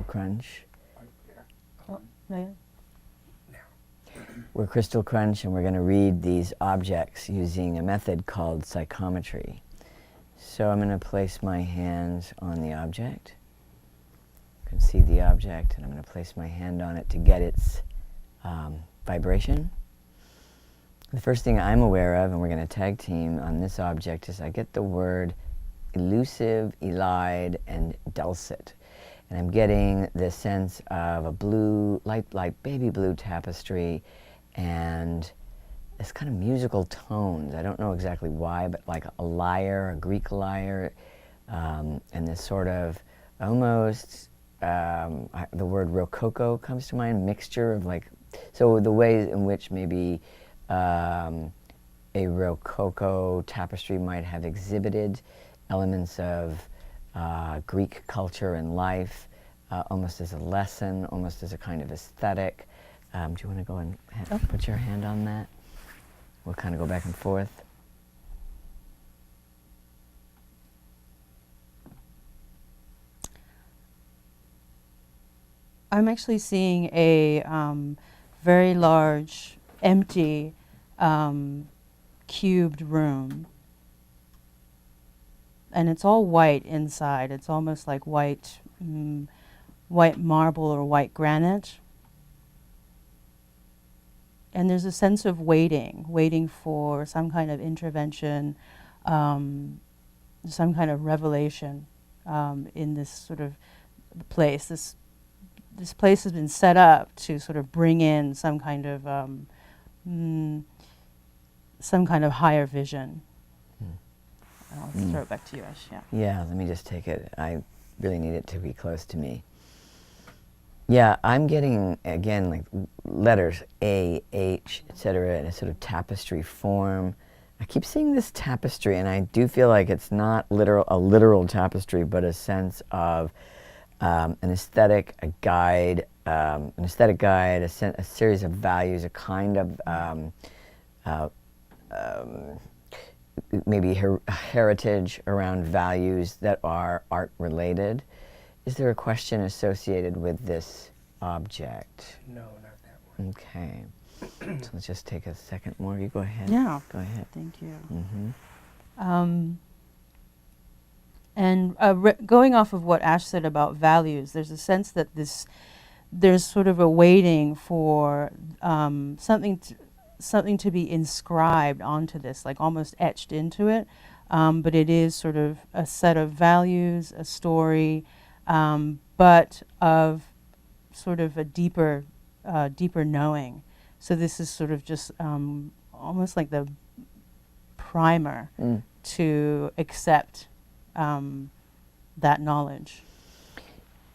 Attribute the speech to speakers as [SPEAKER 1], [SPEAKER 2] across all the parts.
[SPEAKER 1] Krunch.
[SPEAKER 2] Oh, yeah.
[SPEAKER 1] We're Krystal Krunch, and we're going to read these objects using a method called psychometry. So I'm going to place my hands on the object. You can see the object, and I'm going to place my hand on it to get its vibration. The first thing I'm aware of, and we're going to tag team on this object, is I get the word elusive, elide, and dulcet. And I'm getting the sense of a blue, light baby blue tapestry and this kind of musical tones. I don't know exactly why, but like a lyre, a Greek lyre, and this sort of almost, the word rococo comes to mind, mixture of like, so the ways in which maybe a rococo tapestry might have exhibited elements of Greek culture and life, almost as a lesson, almost as a kind of aesthetic. Do you want to go and put your hand on that? We'll kind of go back and forth.
[SPEAKER 2] I'm actually seeing a very large, empty, cubed room. And it's all white inside. It's almost like white marble or white granite. And there's a sense of waiting for some kind of intervention, some kind of revelation in this sort of place. This place has been set up to sort of bring in some kind of higher vision. I'll throw it back to you, Ash. Yeah.
[SPEAKER 1] Yeah, let me just take it. I really need it to be close to me. Yeah, I'm getting, again, like letters A, H, etc. in a sort of tapestry form. I keep seeing this tapestry, and I do feel like it's not a literal tapestry, but a sense of an aesthetic, a guide, a series of values, a kind of maybe heritage around values that are art related. Is there a question associated with this object?
[SPEAKER 3] No, not that one.
[SPEAKER 1] Okay. So let's just take a second more. You go ahead.
[SPEAKER 2] Yeah.
[SPEAKER 1] Go ahead.
[SPEAKER 2] Thank you.
[SPEAKER 1] Mm-hmm.
[SPEAKER 2] Going off of what Ash said about values, there's a sense that there's sort of a waiting for something to be inscribed onto this, like almost etched into it. But it is sort of a set of values, a story, but of sort of a deeper knowing. So this is sort of just almost like the primer to accept that knowledge.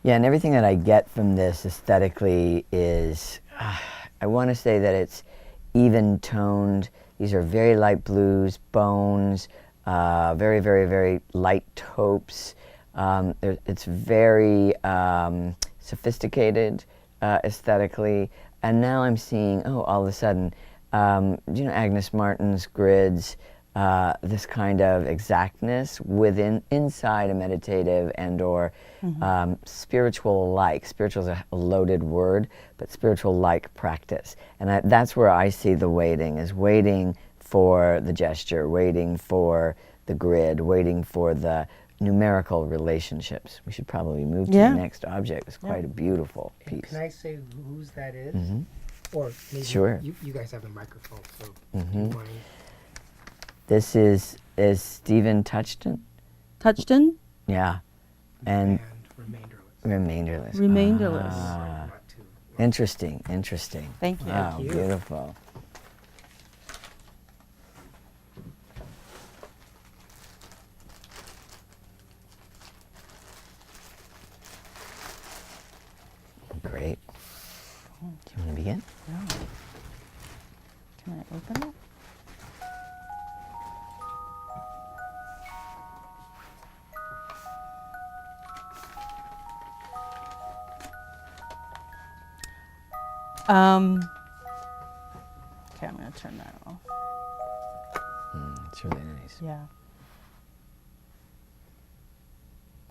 [SPEAKER 1] Yeah, and everything that I get from this aesthetically is, I want to say that it's even toned. These are very light blues, bones, very, very, very light taupes. It's very sophisticated aesthetically. And now I'm seeing, all of a sudden, Agnes Martin's grids, this kind of exactness inside a meditative and or spiritual-like. Spiritual is a loaded word, but spiritual-like practice. And that's where I see the waiting for the gesture, waiting for the grid, waiting for the numerical relationships. We should probably move to the next object. It's quite a beautiful piece.
[SPEAKER 3] And can I say whose that is?
[SPEAKER 1] Mm-hmm.
[SPEAKER 3] Or maybe
[SPEAKER 1] Sure.
[SPEAKER 3] You guys have the microphone, so
[SPEAKER 1] Mm-hmm.
[SPEAKER 3] do you mind?
[SPEAKER 1] This is Stephen Touchton?
[SPEAKER 2] Touchton?
[SPEAKER 1] Yeah. And
[SPEAKER 3] Remainderless.
[SPEAKER 2] Remainderless.
[SPEAKER 1] Ah, interesting.
[SPEAKER 2] Thank you.
[SPEAKER 1] Wow,
[SPEAKER 3] Thank you.
[SPEAKER 1] beautiful. Great. Do you want to begin?
[SPEAKER 2] No. Can I open it? Okay, I'm going to turn that off.
[SPEAKER 1] It's really nice.
[SPEAKER 2] Yeah.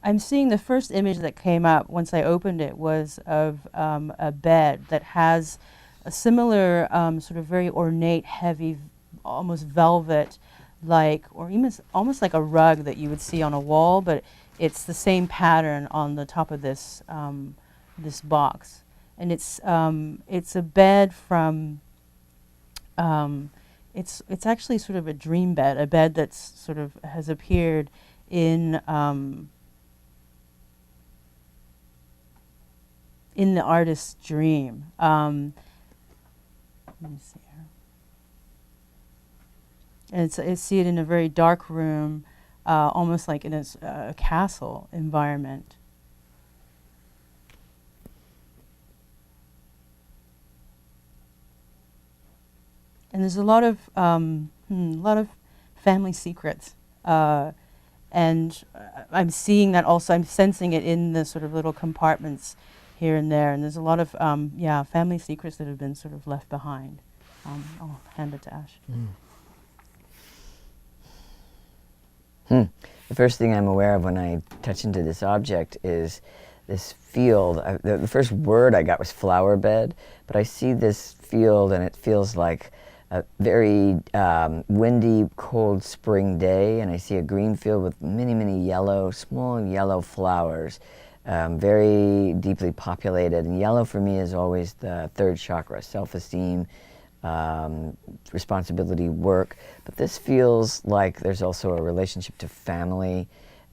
[SPEAKER 2] I'm seeing the first image that came up once I opened it was of a bed that has a similar sort of very ornate, heavy, almost velvet-like, or even almost like a rug that you would see on a wall, but it's the same pattern on the top of this this box, and it's a bed from. It's actually sort of a dream bed, a bed that's sort of has appeared in the artist's dream. Let me see here. And I see it in a very dark room, almost like in a castle environment. And there's a lot of family secrets, and I'm seeing that also. I'm sensing it in the sort of little compartments here and there. And there's a lot of family secrets that have been sort of left behind. I'll hand it to Ash.
[SPEAKER 1] The first thing I'm aware of when I touch into this object is this field. The first word I got was flower bed, but I see this field and it feels like a very windy, cold spring day, and I see a green field with many, many small yellow flowers, very deeply populated. And yellow for me is always the third chakra, self-esteem, responsibility, work. But this feels like there's also a relationship to family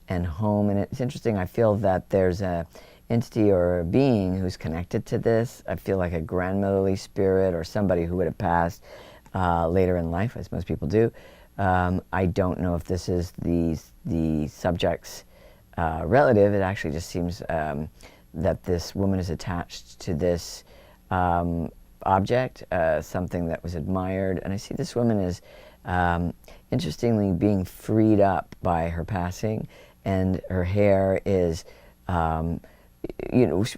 [SPEAKER 1] and home. And it's interesting, I feel that there's a entity or a being who's connected to this. I feel like a grandmotherly spirit or somebody who would have passed later in life, as most people do. I don't know if this is the subject's relative. It actually just seems that this woman is attached to this object, something that was admired. And I see this woman as, interestingly, being freed up by her passing, and her hair is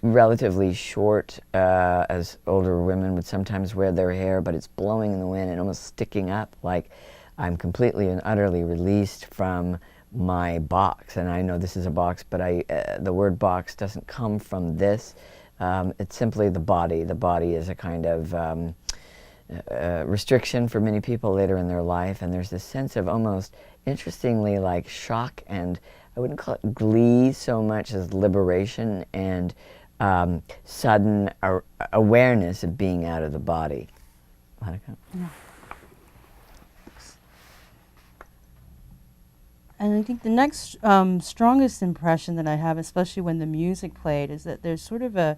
[SPEAKER 1] relatively short, as older women would sometimes wear their hair, but it's blowing in the wind and almost sticking up, like I'm completely and utterly released from my box. And I know this is a box, but the word box doesn't come from this. It's simply the body. The body is a kind of restriction for many people later in their life, and there's this sense of almost, interestingly, like shock and I wouldn't call it glee so much as liberation and sudden awareness of being out of the body.
[SPEAKER 2] Yeah. And I think the next strongest impression that I have, especially when the music played, is that there's sort of a,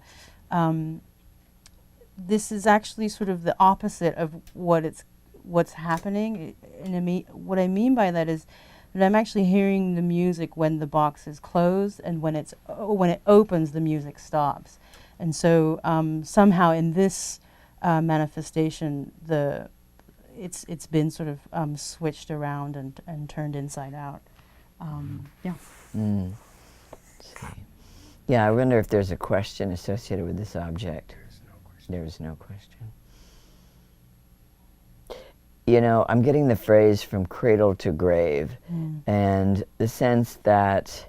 [SPEAKER 2] this is actually sort of the opposite of what's happening. And what I mean by that is that I'm actually hearing the music when the box is closed, and when it opens, the music stops. And so somehow in this manifestation, it's been sort of switched around and turned inside out. Yeah.
[SPEAKER 1] Yeah, I wonder if there's a question associated with this object.
[SPEAKER 3] There's no question.
[SPEAKER 1] There is no question. You know, I'm getting the phrase from cradle to grave, and the sense that,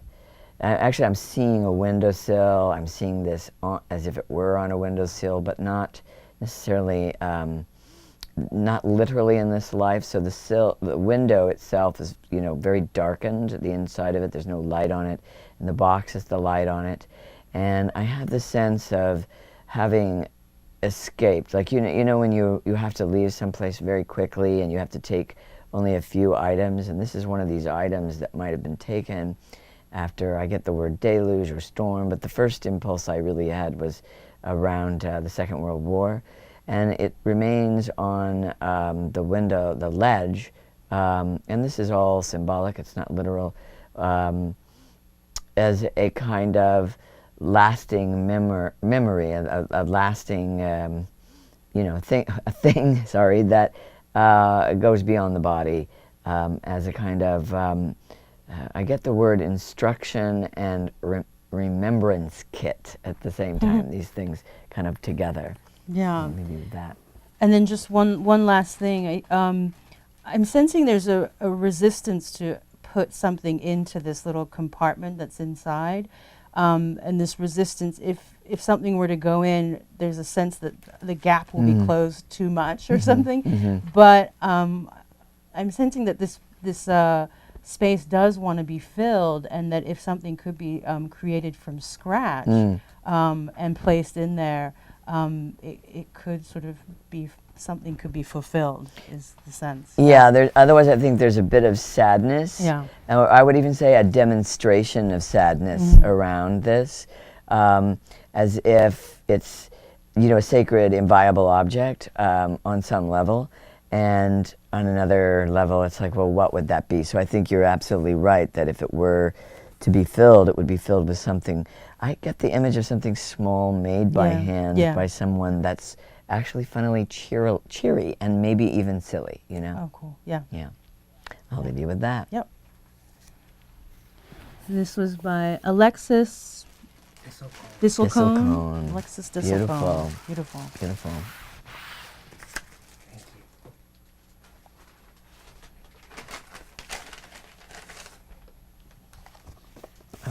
[SPEAKER 1] actually I'm seeing a windowsill, I'm seeing this as if it were on a windowsill, but not necessarily, not literally in this life. So the window itself is, very darkened, the inside of it, there's no light on it, and the box is the light on it. And I have the sense of having escaped, like when you have to leave someplace very quickly and you have to take only a few items, and this is one of these items that might have been taken after I get the word deluge or storm, but the first impulse I really had was around the Second World War, and it remains on the window, the ledge, and this is all symbolic, it's not literal, as a kind of lasting memory, a lasting, thing, sorry, that goes beyond the body, as a kind of, I get the word instruction and remembrance kit at the same time, these things kind of together.
[SPEAKER 2] Yeah.
[SPEAKER 1] Maybe with that.
[SPEAKER 2] And then just one last thing. I'm sensing there's a resistance to put something into this little compartment that's inside. And this resistance, if something were to go in, there's a sense that the gap will be closed too much or something. But I'm sensing that this space does want to be filled, and that if something could be created from scratch and placed in there, it could sort of be, something could be fulfilled, is the sense.
[SPEAKER 1] Yeah, otherwise I think there's a bit of sadness.
[SPEAKER 2] Yeah.
[SPEAKER 1] Or I would even say a demonstration of sadness around this, as if it's, you know, a sacred, inviolable object on some level, and on another level it's like, well, what would that be? So I think you're absolutely right that if it were to be filled, it would be filled with something. I get the image of something small, made by hand, by someone that's actually funnily cheery and maybe even silly, you know?
[SPEAKER 2] Oh, cool. Yeah.
[SPEAKER 1] Yeah. I'll leave you with that.
[SPEAKER 2] Yep. This was by Alexis Thistlecone. Alexis Thistlecone.
[SPEAKER 1] Beautiful.
[SPEAKER 2] Beautiful.
[SPEAKER 1] Beautiful.
[SPEAKER 3] Thank you.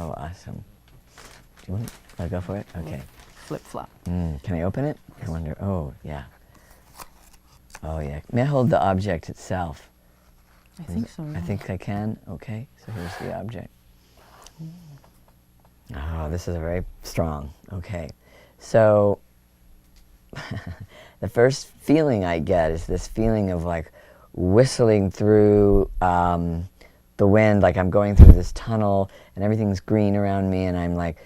[SPEAKER 1] Oh, awesome. Do you want to go for it? Okay.
[SPEAKER 2] Flip flop.
[SPEAKER 1] Can I open it? I wonder. Oh, yeah. Oh, yeah. May I hold the object itself?
[SPEAKER 2] I think so.
[SPEAKER 1] I think I can. Okay. So here's the object. Oh, this is very strong. Okay. So the first feeling I get is this feeling of like whistling through the wind, like I'm going through this tunnel and everything's green around me, and I'm like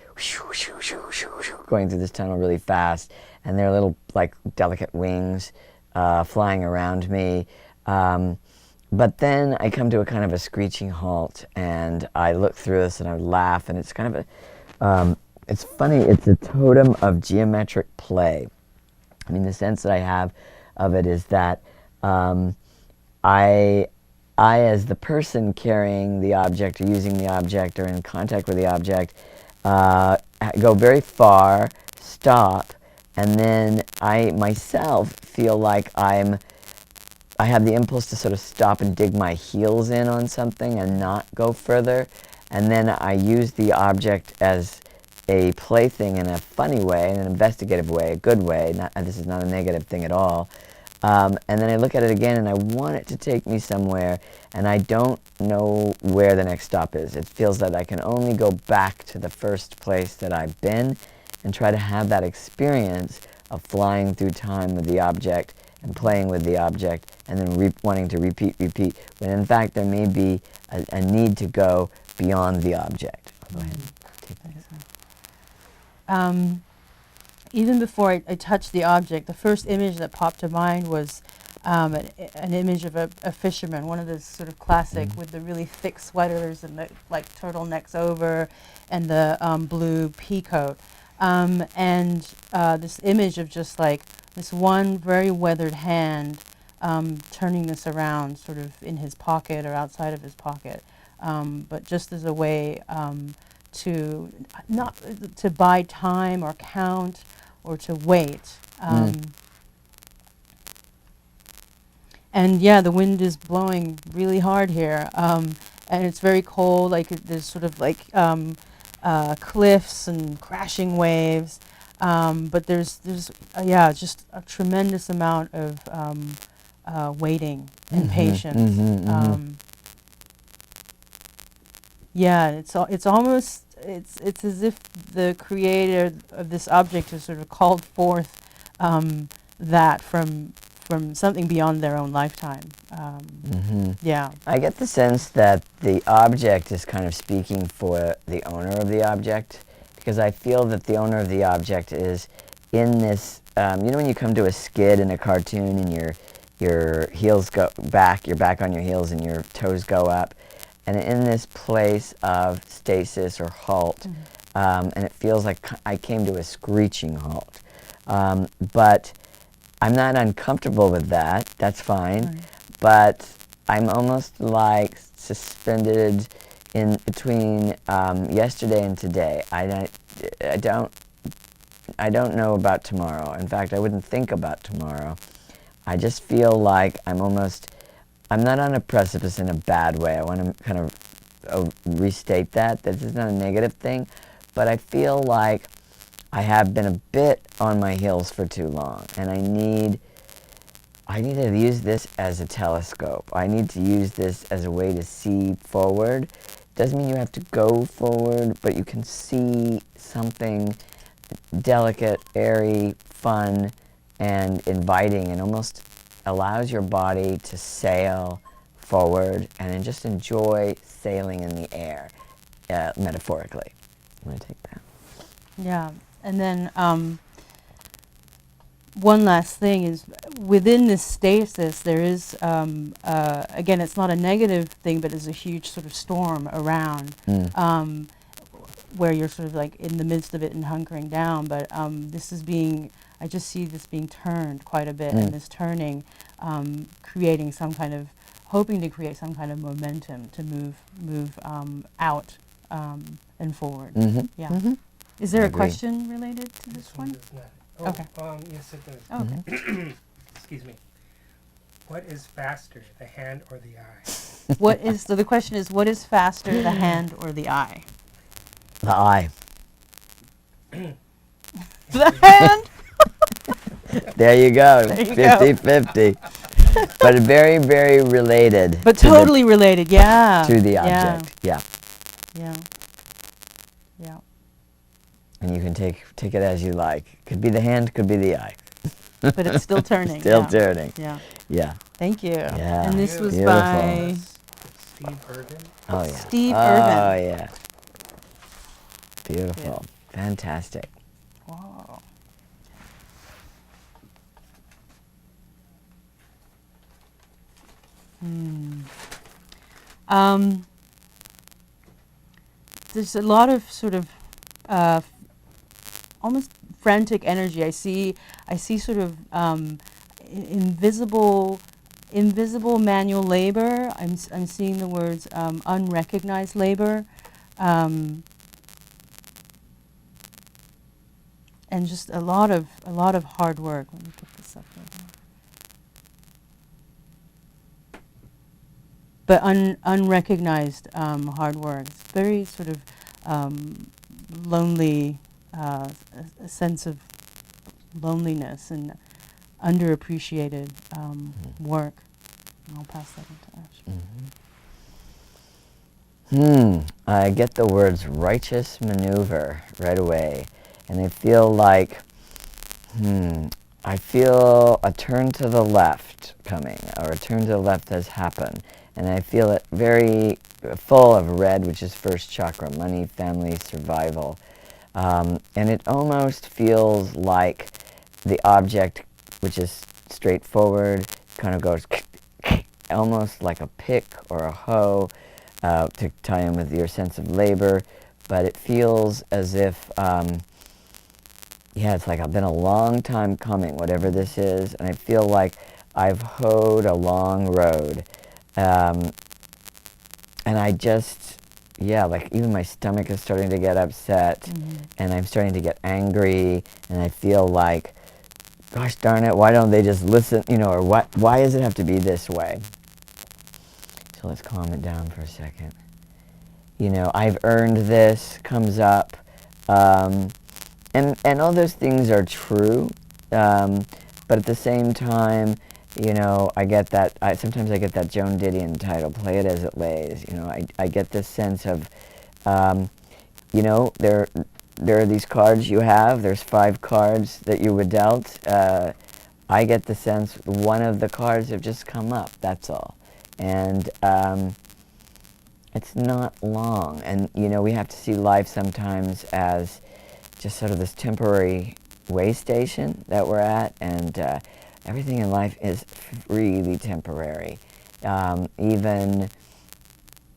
[SPEAKER 1] going through this tunnel really fast, and there are little like delicate wings flying around me. But then I come to a kind of a screeching halt, and I look through this and I laugh, and it's kind of a, it's funny, it's a totem of geometric play. I mean, the sense that I have of it is that I, as the person carrying the object or using the object or in contact with the object, go very far, stop, and then I myself feel like I have the impulse to sort of stop and dig my heels in on something and not go further, and then I use the object as a plaything in a funny way, in an investigative way, a good way. This is not a negative thing at all. And then I look at it again and I want it to take me somewhere, and I don't know where the next stop is. It feels that I can only go back to the first place that I've been and try to have that experience of flying through time with the object and playing with the object, and then wanting to repeat, when in fact there may be a need to go beyond the object. Go ahead.
[SPEAKER 2] Even before I touched the object, the first image that popped to mind was an image of a fisherman, one of those sort of classic with the really thick sweaters and the like turtlenecks over and the blue pea coat. And this image of just like this one very weathered hand turning this around sort of in his pocket or outside of his pocket, but just as a way to not to buy time or count or to wait. And yeah, the wind is blowing really hard here, and it's very cold. Like there's sort of like cliffs and crashing waves, but there's yeah, just a tremendous amount of waiting and patience. Yeah, it's almost it's as if the creator of this object has sort of called forth that from something beyond their own lifetime. Yeah.
[SPEAKER 1] I get the sense that the object is kind of speaking for the owner of the object, because I feel that the owner of the object is in this, you know when you come to a skid in a cartoon and your heels go back, you're back on your heels and your toes go up, and in this place of stasis or halt, and it feels like I came to a screeching halt. But I'm not uncomfortable with that, that's fine,
[SPEAKER 2] Right.
[SPEAKER 1] But I'm almost like suspended in between yesterday and today. I don't know about tomorrow. In fact, I wouldn't think about tomorrow. I just feel like I'm not on a precipice in a bad way. I want to kind of restate that. This is not a negative thing, but I feel like I have been a bit on my heels for too long, and I need to use this as a telescope. I need to use this as a way to see forward. Doesn't mean you have to go forward, but you can see something delicate, airy, fun, and inviting, and almost allows your body to sail forward and then just enjoy sailing in the air, metaphorically. I'm going to take that.
[SPEAKER 2] Yeah, and then one last thing is, within this stasis, there is, again, it's not a negative thing, but there's a huge sort of storm around, where you're sort of like in the midst of it and hunkering down, but this is being, I just see this being turned quite a bit, and this turning, creating some kind of, hoping to create some kind of momentum to move out and forward. Yeah. Is there a question related to this one?
[SPEAKER 3] Does not. Oh,
[SPEAKER 2] Okay.
[SPEAKER 3] yes, it does.
[SPEAKER 2] Okay.
[SPEAKER 3] Excuse me. What is faster, the hand or the eye?
[SPEAKER 2] What is, so the question is, what is faster, the hand or the eye?
[SPEAKER 1] The eye.
[SPEAKER 2] The hand?
[SPEAKER 1] There you go.
[SPEAKER 2] There you go.
[SPEAKER 1] 50-50. But very, very related.
[SPEAKER 2] But totally related, yeah.
[SPEAKER 1] To the object. Yeah.
[SPEAKER 2] Yeah. Yeah.
[SPEAKER 1] And you can take it as you like. Could be the hand, could be the eye.
[SPEAKER 2] But it's still turning.
[SPEAKER 1] Still
[SPEAKER 2] yeah.
[SPEAKER 1] turning.
[SPEAKER 2] Yeah.
[SPEAKER 1] Yeah.
[SPEAKER 2] Thank you.
[SPEAKER 1] Yeah.
[SPEAKER 2] And this was
[SPEAKER 1] Beautiful.
[SPEAKER 2] by
[SPEAKER 3] Steve Irvin.
[SPEAKER 1] Oh yeah.
[SPEAKER 2] Steve
[SPEAKER 1] Oh
[SPEAKER 2] Irvin.
[SPEAKER 1] yeah. Beautiful. Fantastic.
[SPEAKER 2] Wow. There's a lot of sort of almost frantic energy. I see sort of invisible manual labor. I'm seeing the words unrecognized labor, and just a lot of hard work. Let me put this up right here. But unrecognized hard work. It's very sort of lonely, a sense of loneliness and underappreciated work. And I'll pass that on to Ash.
[SPEAKER 1] I get the words righteous maneuver right away. And I feel like, I feel a turn to the left coming, or a turn to the left has happened. And I feel it very full of red, which is first chakra, money, family, survival. And it almost feels like the object, which is straightforward, kind of goes almost like a pick or a hoe, to tie in with your sense of labor. But it feels as if, it's like I've been a long time coming, whatever this is, and I feel like I've hoed a long road. And I just, like even my stomach is starting to get upset, and I'm starting to get angry, and I feel like, gosh darn it, why don't they just listen, or why does it have to be this way? So let's calm it down for a second. I've earned this, comes up, and all those things are true, but at the same time, I get that, sometimes I get that Joan Didion title, play it as it lays. I get this sense of, there are these cards you have, there's 5 cards that you were dealt. I get the sense one of the cards have just come up, that's all. And it's not long. And, we have to see life sometimes as just sort of this temporary way station that we're at, and everything in life is really temporary. Even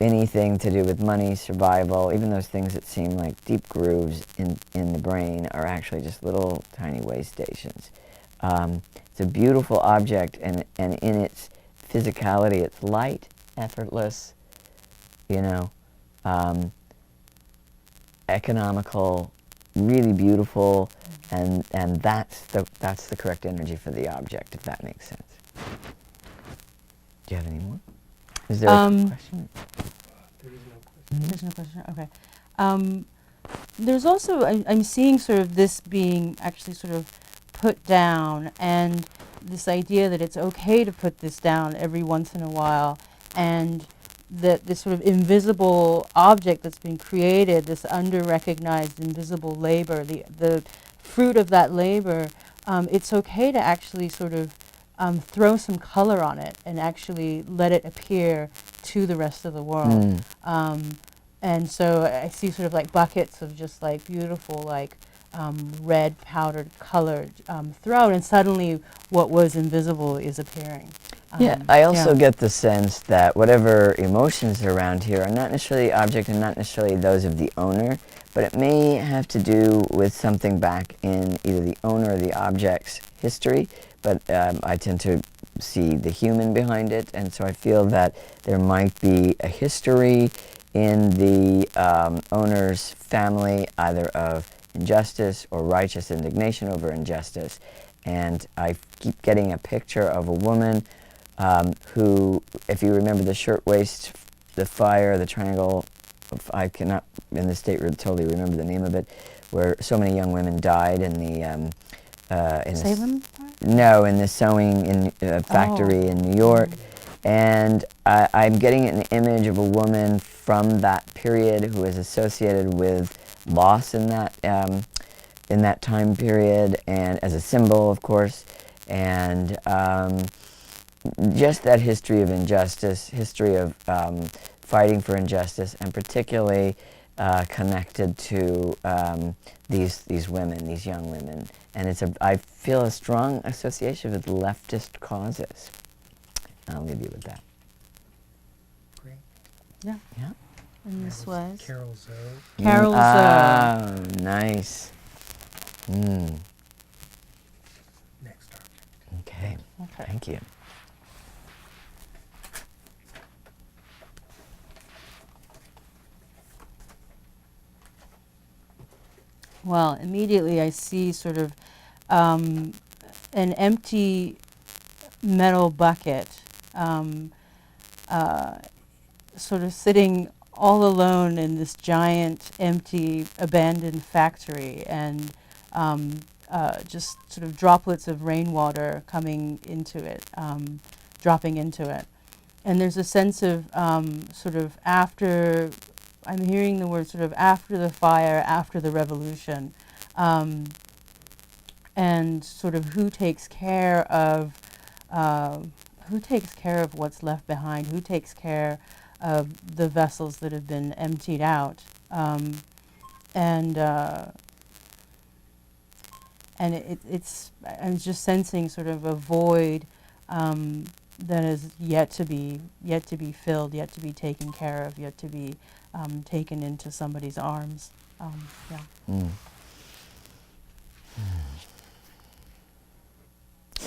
[SPEAKER 1] anything to do with money, survival, even those things that seem like deep grooves in the brain are actually just little tiny way stations. It's a beautiful object, and in its physicality, it's light, effortless, economical, really beautiful, and that's the correct energy for the object, if that makes sense. Do you have any more? Is there a question?
[SPEAKER 3] There is no question.
[SPEAKER 2] There's no question. Okay. There's also I'm seeing sort of this being actually sort of put down, and this idea that it's okay to put this down every once in a while, and that this sort of invisible object that's been created, this under-recognized invisible labor, the fruit of that labor, it's okay to actually sort of throw some color on it and actually let it appear to the rest of the world. And so I see sort of like buckets of just like beautiful, like red powdered colored thrown, and suddenly what was invisible is appearing.
[SPEAKER 1] Yeah, I also get the sense that whatever emotions are around here are not necessarily the object and not necessarily those of the owner, but it may have to do with something back in either the owner or the object's history, but I tend to see the human behind it, and so I feel that there might be a history in the owner's family, either of injustice or righteous indignation over injustice. And I keep getting a picture of a woman who, if you remember the shirtwaist, the fire, the triangle, I cannot in this state totally remember the name of it, where so many young women died in the
[SPEAKER 2] Salem?
[SPEAKER 1] No, in the sewing factory in New York. And I'm getting an image of a woman from that period who is associated with loss in that time period, and as a symbol, of course, and just that history of injustice, history of fighting for injustice, and particularly connected to these women, these young women. And I feel a strong association with leftist causes. I'll leave you with that.
[SPEAKER 3] Great.
[SPEAKER 2] Yeah.
[SPEAKER 1] Yeah.
[SPEAKER 2] And this was
[SPEAKER 3] Carol Zoe.
[SPEAKER 2] Carol
[SPEAKER 1] Oh, nice.
[SPEAKER 3] Next object.
[SPEAKER 1] Okay.
[SPEAKER 2] Okay.
[SPEAKER 1] Thank you.
[SPEAKER 2] Well, immediately I see sort of an empty metal bucket sort of sitting all alone in this giant, empty, abandoned factory, and just sort of droplets of rainwater coming into it, dropping into it. And there's a sense of sort of after, I'm hearing the word sort of after the fire, after the revolution, and sort of who takes care of what's left behind, who takes care of the vessels that have been emptied out, and it's I'm just sensing sort of a void that is yet to be filled, yet to be taken care of, yet to be taken into somebody's arms.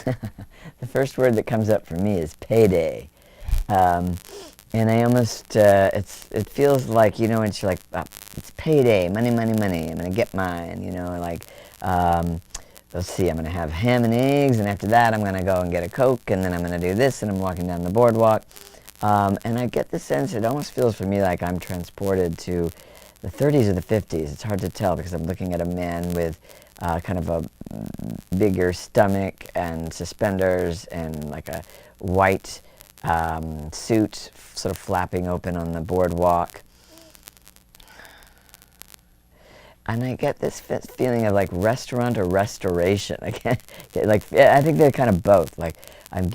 [SPEAKER 1] The first word that comes up for me is payday. And I almost, it feels like, when you're like, it's payday, money, money, money, I'm going to get mine, like, let's see, I'm going to have ham and eggs, and after that I'm going to go and get a Coke, and then I'm going to do this, and I'm walking down the boardwalk. And I get the sense, it almost feels for me like I'm transported to the 30s or the 50s. It's hard to tell because I'm looking at a man with kind of a bigger stomach and suspenders and like a white suit sort of flapping open on the boardwalk. And I get this feeling of like restaurant or restoration. I think they're kind of both. Like I'm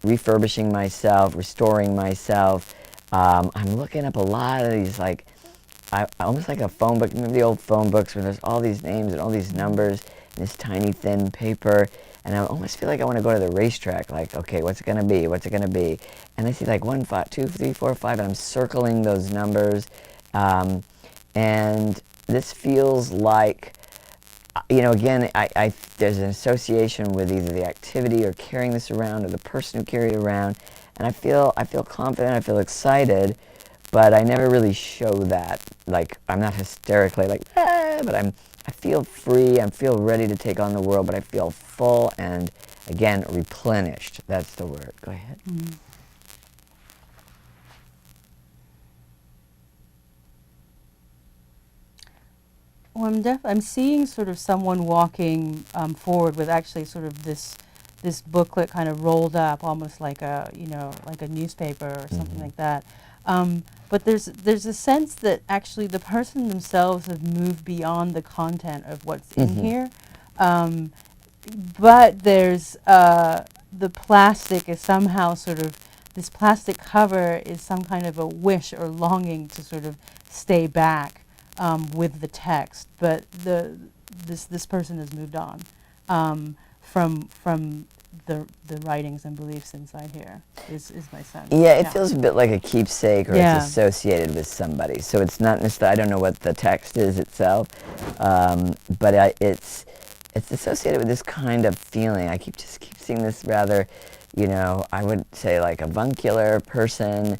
[SPEAKER 1] refurbishing myself, restoring myself. I'm looking up a lot of these almost like a phone book. Remember the old phone books where there's all these names and all these numbers and this tiny thin paper? And I almost feel like I want to go to the racetrack. Like, okay, what's it going to be? What's it going to be? And I see like 1, 5, 2, 3, 4, 5, and I'm circling those numbers. And this feels like, again, there's an association with either the activity or carrying this around or the person who carried it around. And I feel confident, I feel excited, but I never really show that. Like, I'm not hysterically like, but I feel free, I feel ready to take on the world, but I feel full and, again, replenished. That's the word. Go ahead.
[SPEAKER 2] I'm seeing sort of someone walking forward with actually sort of this booklet kind of rolled up, almost like a like a newspaper or something like that. But there's a sense that actually the person themselves have moved beyond the content of what's in here. But there's the plastic is somehow sort of, this plastic cover is some kind of a wish or longing to sort of stay back with the text. But this person has moved on from the writings and beliefs inside here, is my sense.
[SPEAKER 1] Yeah, it feels a bit like a keepsake, or
[SPEAKER 2] Yeah.
[SPEAKER 1] it's associated with somebody. So it's not necessarily, I don't know what the text is itself, but it's associated with this kind of feeling. I keep seeing this rather, I would say like avuncular person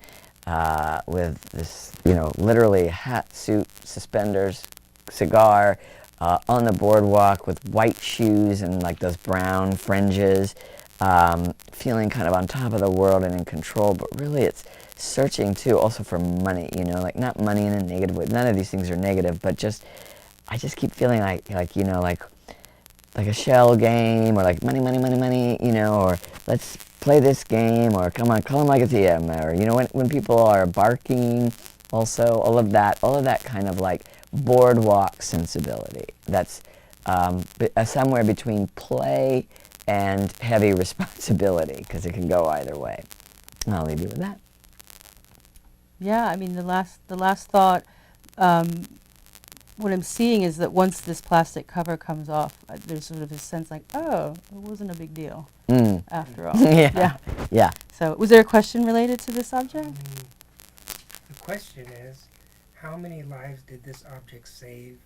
[SPEAKER 1] with this, literally hat, suit, suspenders, cigar, on the boardwalk with white shoes and like those brown fringes, feeling kind of on top of the world and in control, but really it's searching too also for money, like not money in a negative way. None of these things are negative, but I just keep feeling like a shell game, or like money, or let's play this game, or come on, call him like a TM, or when people are barking, also all of that kind of like boardwalk sensibility. That's somewhere between play and heavy responsibility, because it can go either way. I'll leave you with that.
[SPEAKER 2] Yeah, I mean the last thought. What I'm seeing is that once this plastic cover comes off, there's sort of this sense like, oh, it wasn't a big deal after all.
[SPEAKER 1] Yeah.
[SPEAKER 2] So, was there a question related to this object?
[SPEAKER 3] The question is, how many lives did this object save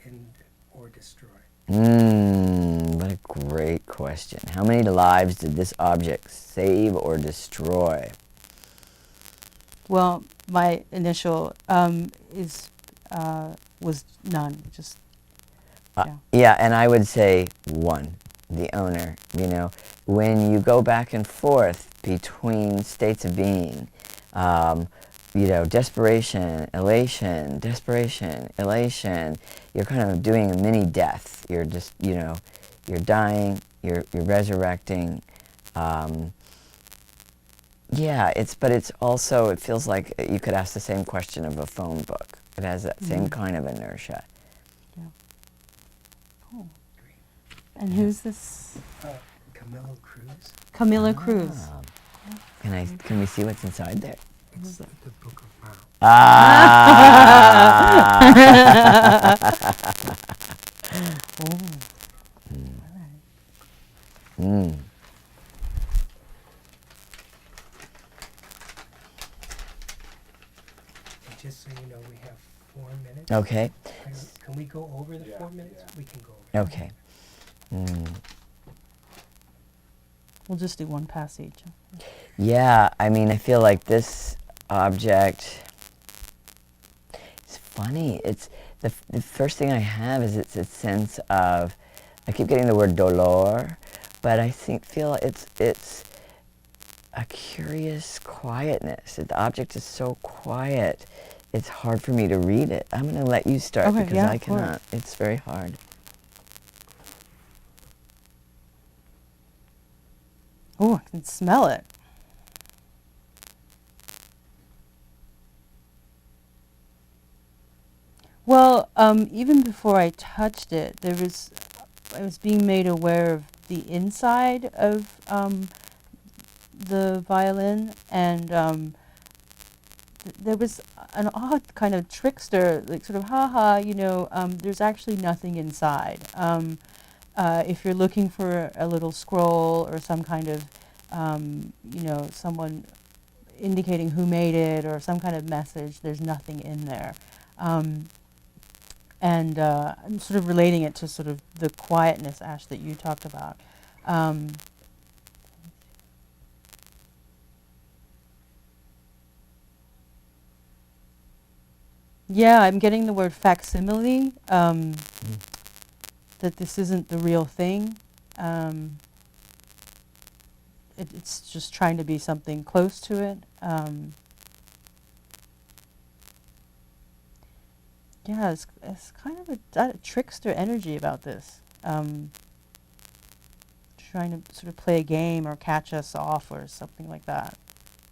[SPEAKER 3] and or destroy?
[SPEAKER 1] What a great question. How many lives did this object save or destroy?
[SPEAKER 2] Well, my initial was none. Just
[SPEAKER 1] yeah, and I would say one, the owner. When you go back and forth between states of being, desperation, elation, you're kind of doing a mini death. You're just, you're dying, you're resurrecting. Yeah, but it's also, it feels like you could ask the same question of a phone book. It has that same kind of inertia.
[SPEAKER 2] Yeah. Cool. And who's this?
[SPEAKER 3] Camilla Cruz.
[SPEAKER 2] Camilla Cruz.
[SPEAKER 1] Can we see what's inside there?
[SPEAKER 3] It's the Book of Mao. Just so you know, we have 4 minutes.
[SPEAKER 1] Okay.
[SPEAKER 3] Can we go over the 4 minutes? We can go over.
[SPEAKER 1] Okay.
[SPEAKER 2] We'll just do one pass each.
[SPEAKER 1] Yeah, I mean, I feel like this object, it's funny. It's the first thing I have is it's a sense of, I keep getting the word dolor, but I feel it's a curious quietness. The object is so quiet, it's hard for me to read it. I'm going to let you start because I cannot. It's very hard.
[SPEAKER 2] Oh, I can smell it. Well, even before I touched it, I was being made aware of the inside of the violin, and there was an odd kind of trickster, like sort of, there's actually nothing inside. If you're looking for a little scroll or some kind of, someone indicating who made it or some kind of message, there's nothing in there. And I'm sort of relating it to sort of the quietness, Ash, that you talked about. Yeah, I'm getting the word facsimile, that this isn't the real thing. It's just trying to be something close to it. Yeah, it's kind of a trickster energy about this. Trying to sort of play a game or catch us off or something like that.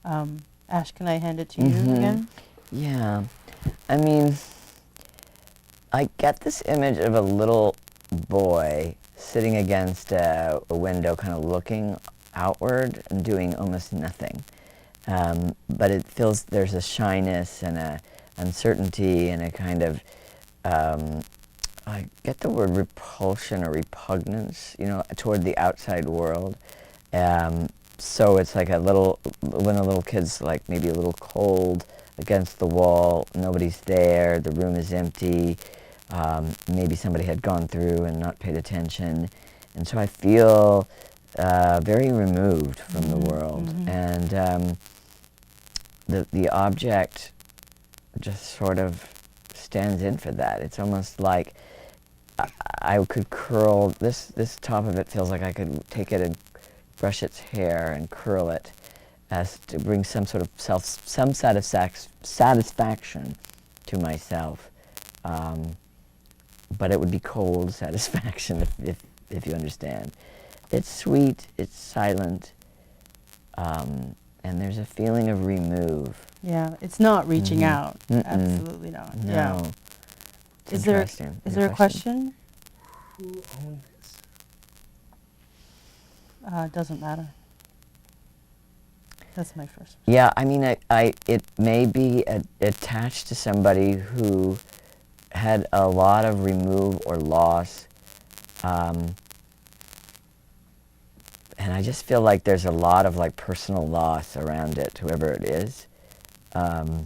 [SPEAKER 2] Ash, can I hand it to you again?
[SPEAKER 1] Yeah. I mean, I get this image of a little boy sitting against a window, kind of looking outward and doing almost nothing. But it feels there's a shyness and a uncertainty and a kind of, I get the word repulsion or repugnance, toward the outside world. So it's like when a little kid's like maybe a little cold against the wall, nobody's there, the room is empty, maybe somebody had gone through and not paid attention. And so I feel very removed from the world. And the object just sort of stands in for that. It's almost like I could curl, this top of it feels like I could take it and brush its hair and curl it as to bring some sort of some satisfaction to myself. But it would be cold satisfaction if you understand. It's sweet, it's silent, and there's a feeling of remove.
[SPEAKER 2] Yeah, it's not reaching out. Absolutely not.
[SPEAKER 1] No.
[SPEAKER 2] Yeah.
[SPEAKER 1] It's
[SPEAKER 2] Is there
[SPEAKER 1] interesting.
[SPEAKER 2] a question?
[SPEAKER 3] Who owned this?
[SPEAKER 2] Doesn't matter. That's my first.
[SPEAKER 1] Yeah, I mean, it may be attached to somebody who had a lot of remove or loss, and I just feel like there's a lot of like personal loss around it, whoever it is, and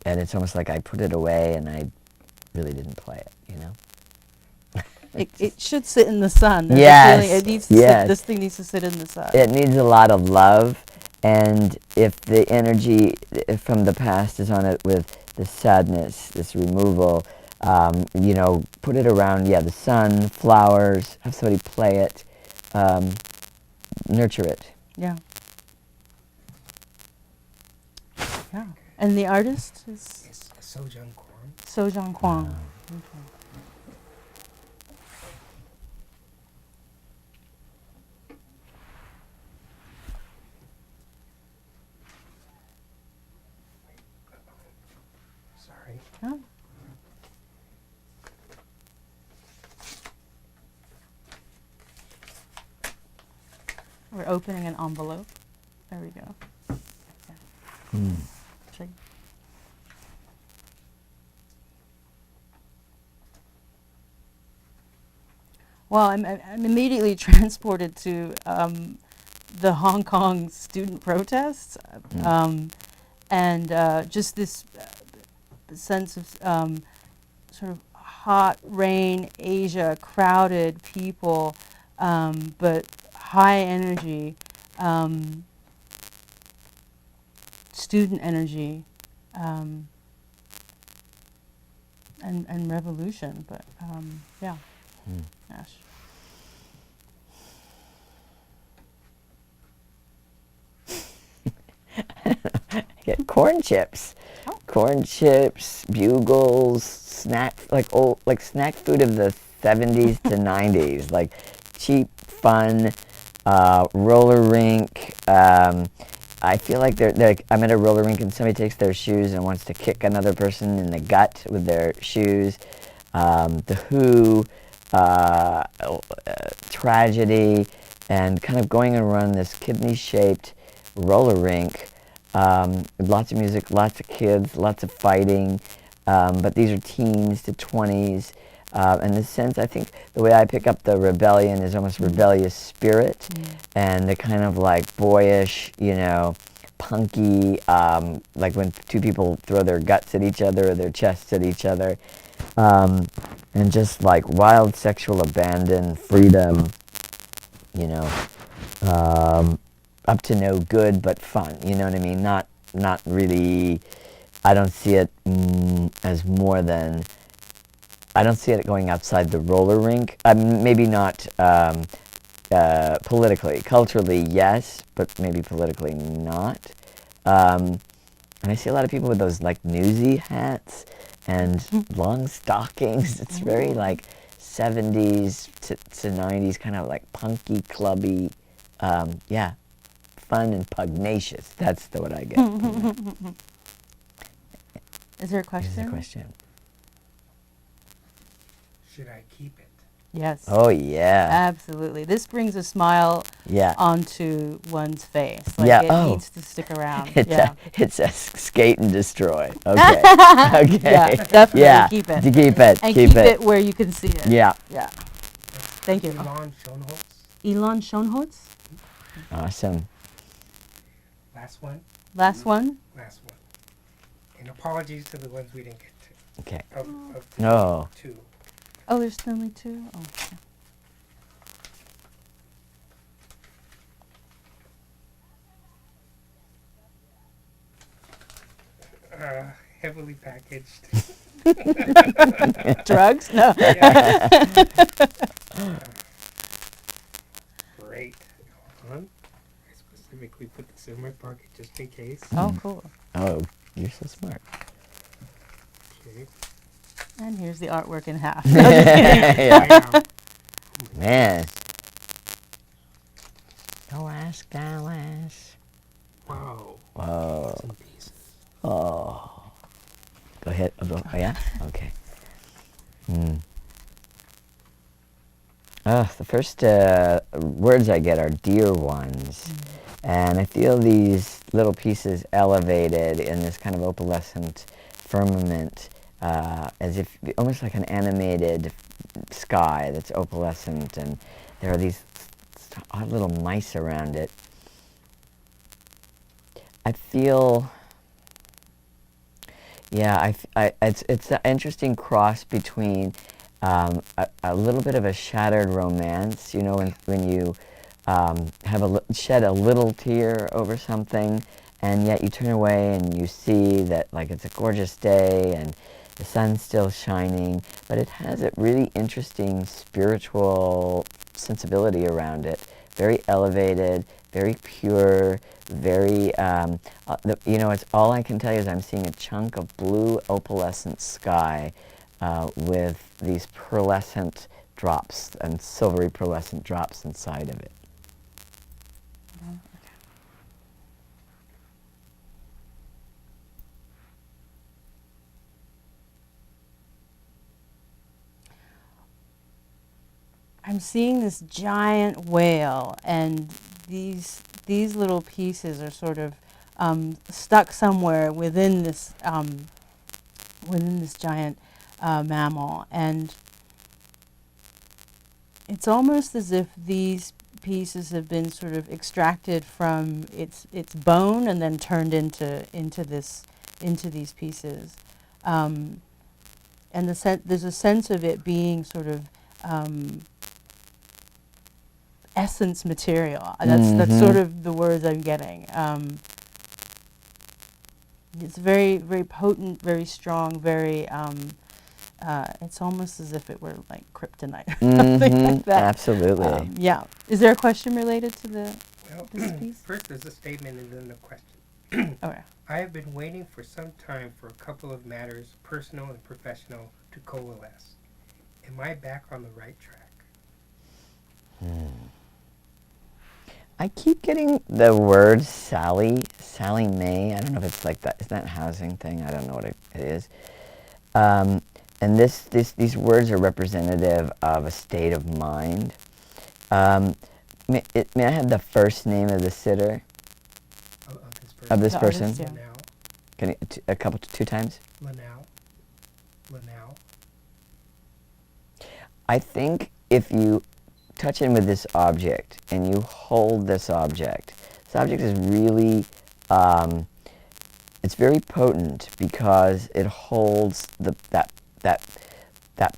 [SPEAKER 1] it's almost like I put it away and I really didn't play it,
[SPEAKER 2] It should sit in the sun. There's a
[SPEAKER 1] Yes,
[SPEAKER 2] feeling it needs to
[SPEAKER 1] yes.
[SPEAKER 2] sit, this thing needs to sit in the sun.
[SPEAKER 1] It needs a lot of love, and if the energy from the past is on it with this sadness, this removal, put it around, the sun, flowers, have somebody play it, nurture it.
[SPEAKER 2] Yeah. Yeah. And the artist is
[SPEAKER 3] It's Sojung Kwon.
[SPEAKER 2] Sojung Kwon. Okay.
[SPEAKER 3] Sorry.
[SPEAKER 2] Yeah. We're opening an envelope. There we go. Yeah. Check. Well, I'm immediately transported to the Hong Kong student protests, and just this sense of sort of hot rain, Asia, crowded people, but high energy, student energy, and revolution. But yeah, Ash.
[SPEAKER 1] Get corn chips.
[SPEAKER 2] Oh.
[SPEAKER 1] Corn chips, bugles, snack snack food of the 70s to 90s, like cheap, fun, roller rink. I feel like I'm at a roller rink and somebody takes their shoes and wants to kick another person in the gut with their shoes. The Who, tragedy, and kind of going around this kidney-shaped roller rink. Lots of music, lots of kids, lots of fighting, but these are teens to 20s. In this sense, I think the way I pick up the rebellion is almost rebellious spirit, and the kind of like boyish, punky, like when two people throw their guts at each other or their chests at each other, and just like wild sexual abandon, freedom, up to no good but fun, you know what I mean? Not really, I don't see it as more than, I don't see it going outside the roller rink. Maybe not politically. Culturally, yes, but maybe politically not. And I see a lot of people with those like newsy hats and long stockings. It's very like 70s to 90s, kind of like punky, clubby, yeah, fun and pugnacious. That's what I get.
[SPEAKER 2] Is there a question?
[SPEAKER 1] Here's the question.
[SPEAKER 3] Should I keep it?
[SPEAKER 2] Yes.
[SPEAKER 1] Oh, yeah.
[SPEAKER 2] Absolutely. This brings a smile
[SPEAKER 1] Yeah.
[SPEAKER 2] onto one's face. Like
[SPEAKER 1] Yeah,
[SPEAKER 2] it
[SPEAKER 1] oh.
[SPEAKER 2] needs to stick around.
[SPEAKER 1] It's
[SPEAKER 2] yeah.
[SPEAKER 1] a skate and destroy. Okay. Okay.
[SPEAKER 2] Yeah, definitely
[SPEAKER 1] Yeah.
[SPEAKER 2] keep it.
[SPEAKER 1] Keep it.
[SPEAKER 2] And
[SPEAKER 1] keep
[SPEAKER 2] it where you can see it.
[SPEAKER 1] Yeah.
[SPEAKER 2] Yeah. Thank you.
[SPEAKER 3] Elon Schoenholz.
[SPEAKER 2] Elon Schoenholz?
[SPEAKER 1] Awesome.
[SPEAKER 3] Last one.
[SPEAKER 2] Last one?
[SPEAKER 3] Last one. And apologies to the ones we didn't get to.
[SPEAKER 1] Okay.
[SPEAKER 3] Of
[SPEAKER 1] Oh.
[SPEAKER 3] two.
[SPEAKER 2] Oh, there's only two? Oh, okay.
[SPEAKER 3] Heavily packaged.
[SPEAKER 2] Drugs? No.
[SPEAKER 3] Great. Hold on. I specifically put this in my pocket just in case.
[SPEAKER 2] Oh, cool.
[SPEAKER 1] Oh, you're so smart.
[SPEAKER 3] Okay.
[SPEAKER 2] And here's the artwork in half. No, just kidding.
[SPEAKER 1] Yeah.
[SPEAKER 3] Wow.
[SPEAKER 1] Man. Go ask Dallas.
[SPEAKER 3] Wow.
[SPEAKER 1] Whoa.
[SPEAKER 3] Some pieces.
[SPEAKER 1] Oh. Go ahead. Oh, yeah? Okay. The first words I get are dear ones. And I feel these little pieces elevated in this kind of opalescent firmament, as if almost like an animated sky that's opalescent, and there are these odd little mice around it. I feel, yeah, it's an interesting cross between a little bit of a shattered romance, you know, when you have shed a little tear over something, and yet you turn away and you see that like it's a gorgeous day and the sun's still shining, but it has a really interesting spiritual sensibility around it. Very elevated, very pure, very, you know, it's all I can tell you is I'm seeing a chunk of blue opalescent sky with these pearlescent drops and silvery pearlescent drops inside of it.
[SPEAKER 2] I'm seeing this giant whale, and these little pieces are sort of stuck somewhere within this giant mammal, and it's almost as if these pieces have been sort of extracted from its bone and then turned into these pieces, and there's a sense of it being sort of essence material. That's sort of the words I'm getting. It's very, very potent, very strong, very. It's almost as if it were like kryptonite or something like that.
[SPEAKER 1] Absolutely.
[SPEAKER 2] Yeah. Is there a question related to
[SPEAKER 3] Well,
[SPEAKER 2] this piece?
[SPEAKER 3] first there's a statement and then the question.
[SPEAKER 2] Okay.
[SPEAKER 3] I have been waiting for some time for a couple of matters, personal and professional, to coalesce. Am I back on the right track?
[SPEAKER 1] I keep getting the word Sally Mae. I don't know if it's like that. Is that a housing thing? I don't know what it is. And these words are representative of a state of mind. May I have the first name of the sitter
[SPEAKER 3] Of this person?
[SPEAKER 1] of this
[SPEAKER 2] The
[SPEAKER 1] person?
[SPEAKER 2] artist, yeah.
[SPEAKER 3] Lanao.
[SPEAKER 1] Can you two times?
[SPEAKER 3] Lanao.
[SPEAKER 1] I think if you touch in with this object and you hold this object is really, it's very potent because it holds that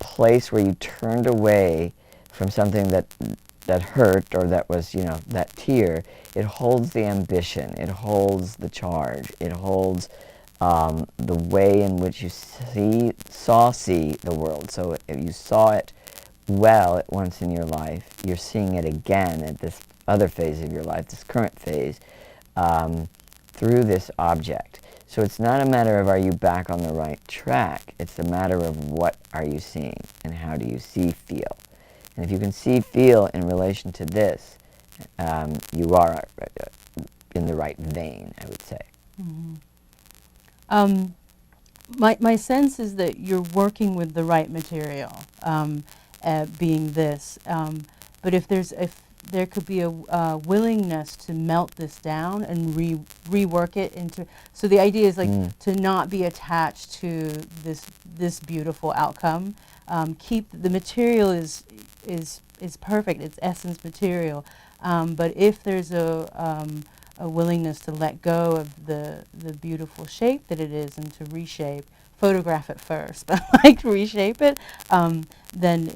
[SPEAKER 1] place where you turned away from something that hurt or that was, you know, that tear. It holds the ambition, it holds the charge, it holds the way in which you see the world. So if you saw it well at once in your life, you're seeing it again at this other phase of your life, this current phase, through this object. So it's not a matter of are you back on the right track, it's a matter of what are you seeing and how do you see, feel. And if you can see, feel in relation to this, you are in the right vein, I would say.
[SPEAKER 2] Mm-hmm. My sense is that you're working with the right material, being this. But if there could be a willingness to melt this down and rework it into. So the idea is like to not be attached to this beautiful outcome. Keep the material is perfect. It's essence material. But if there's a willingness to let go of the beautiful shape that it is and to reshape, photograph it first, but like reshape it, then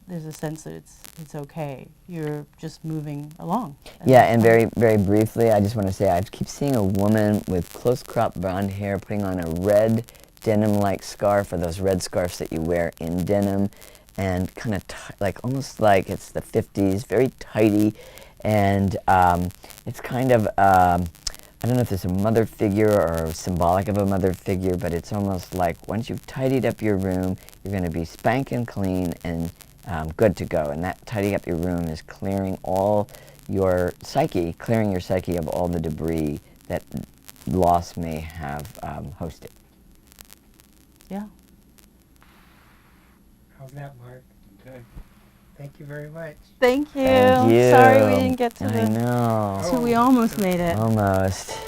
[SPEAKER 2] there's a sense that it's okay. You're just moving along.
[SPEAKER 1] Yeah, and very briefly, I just want to say I keep seeing a woman with close-cropped blonde hair putting on a red denim-like scarf, or those red scarves that you wear in denim, and kind of like almost like it's the 50s, very tidy, and it's kind of I don't know if there's a mother figure or symbolic of a mother figure, but it's almost like once you've tidied up your room, you're going to be spanking clean and good to go. And that tidying up your room is clearing all your psyche, clearing your psyche of all the debris that loss may have hosted.
[SPEAKER 2] Yeah.
[SPEAKER 3] How's that, Mark?
[SPEAKER 4] Okay.
[SPEAKER 3] Thank you very much.
[SPEAKER 2] Thank you.
[SPEAKER 1] Thank you.
[SPEAKER 2] Sorry we didn't get to
[SPEAKER 1] I know.
[SPEAKER 2] So we almost made it.
[SPEAKER 1] Almost.